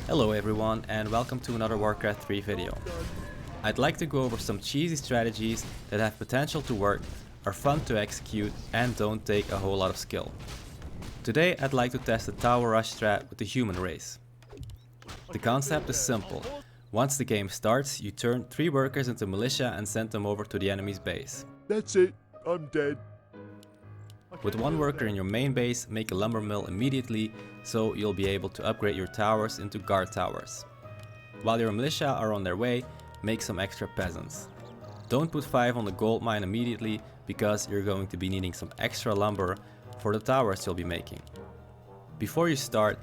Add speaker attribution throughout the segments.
Speaker 1: Hello everyone and welcome to another Warcraft 3 video. I'd like to go over some cheesy strategies that have potential to work, are fun to execute and don't take a whole lot of skill. Today I'd like to test the Towerrush strat with the human race. The concept is simple. Once the game starts, you turn 3 workers into Militia and send them over to the enemy's base.
Speaker 2: That's it, I'm dead.
Speaker 1: With 1 worker in your main base, make a lumber mill immediately, so you'll be able to upgrade your towers into guard towers. While your militia are on their way, make some extra peasants. Don't put 5 on the gold mine immediately, because you're going to be needing some extra lumber for the towers you'll be making. Before you start,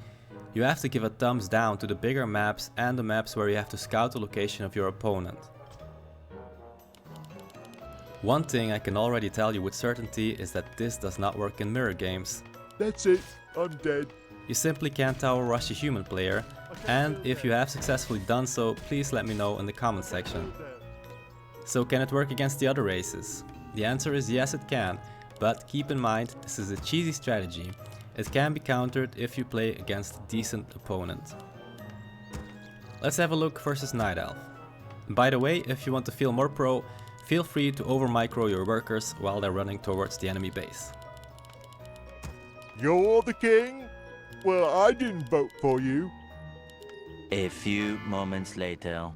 Speaker 1: you have to give a thumbs down to the bigger maps and the maps where you have to scout the location of your opponent. One thing I can already tell you with certainty is that this does not work in mirror games.
Speaker 2: That's it, I'm dead.
Speaker 1: You simply can't tower rush a human player, and if you have successfully done so, please let me know in the comment section. So can it work against the other races? The answer is yes, it can, but keep in mind this is a cheesy strategy. It can be countered if you play against a decent opponent. Let's have a look versus Night Elf. By the way, if you want to feel more pro, feel free to over micro your workers while they're running towards the enemy base.
Speaker 2: You're the king? Well, I didn't vote for you.
Speaker 3: A few moments later.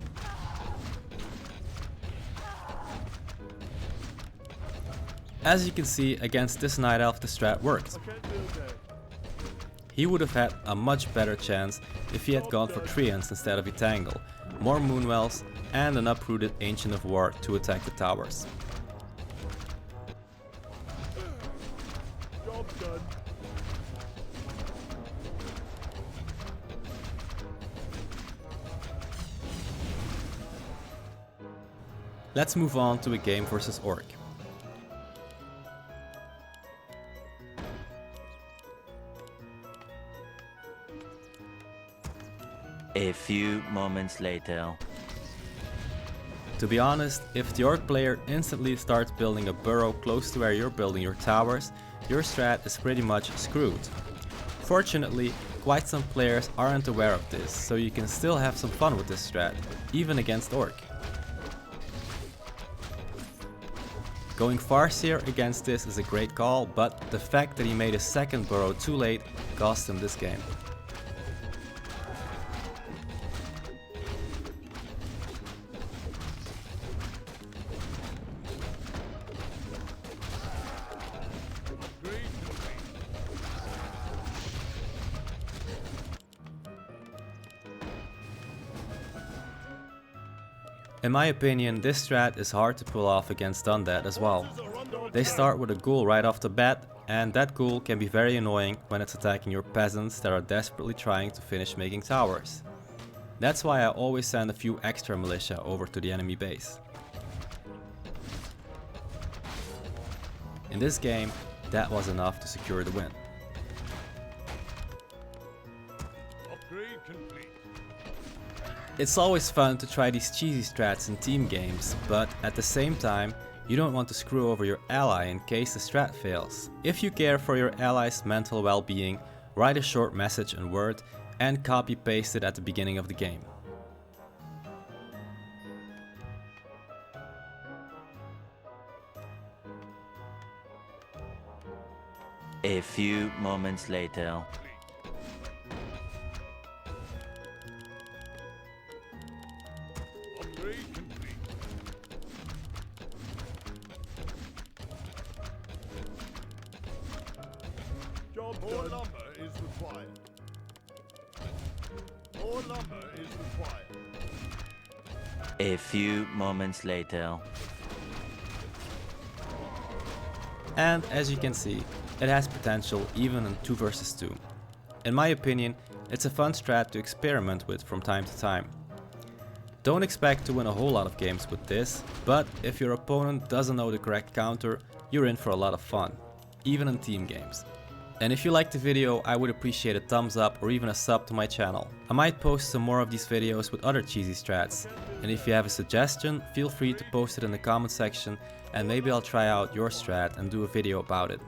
Speaker 1: As you can see, against this Night Elf the strat worked. He would have had a much better chance if he had gone for Treants instead of Etangle, more Moonwells and an uprooted Ancient of War to attack the towers.
Speaker 2: Job done.
Speaker 1: Let's move on to a game versus Orc.
Speaker 3: A few moments later.
Speaker 1: To be honest, if the Orc player instantly starts building a burrow close to where you're building your towers, your strat is pretty much screwed. Fortunately, quite some players aren't aware of this, so you can still have some fun with this strat, even against Orc. Going Farseer against this is a great call, but the fact that he made his second burrow too late cost him this game. In my opinion, this strat is hard to pull off against Undead as well. They start with a ghoul right off the bat, and that ghoul can be very annoying when it's attacking your peasants that are desperately trying to finish making towers. That's why I always send a few extra militia over to the enemy base. In this game, that was enough to secure the win.
Speaker 2: Upgrade complete.
Speaker 1: It's always fun to try these cheesy strats in team games, but at the same time, you don't want to screw over your ally in case the strat fails. If you care for your ally's mental well-being, write a short message in Word and copy-paste it at the beginning of the game.
Speaker 3: A few moments later.
Speaker 2: Upgrade complete. Job more done. Lumber is required. More lumber is required.
Speaker 3: A few moments later.
Speaker 1: And as you can see, it has potential even in 2 versus 2. In my opinion, it's a fun strat to experiment with from time to time. Don't expect to win a whole lot of games with this, but if your opponent doesn't know the correct counter, you're in for a lot of fun, even in team games. And if you liked the video, I would appreciate a thumbs up or even a sub to my channel. I might post some more of these videos with other cheesy strats, and if you have a suggestion, feel free to post it in the comment section and maybe I'll try out your strat and do a video about it.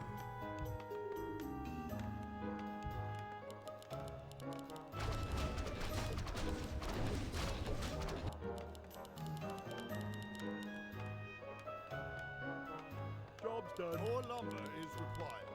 Speaker 2: done.
Speaker 4: More lumber is required.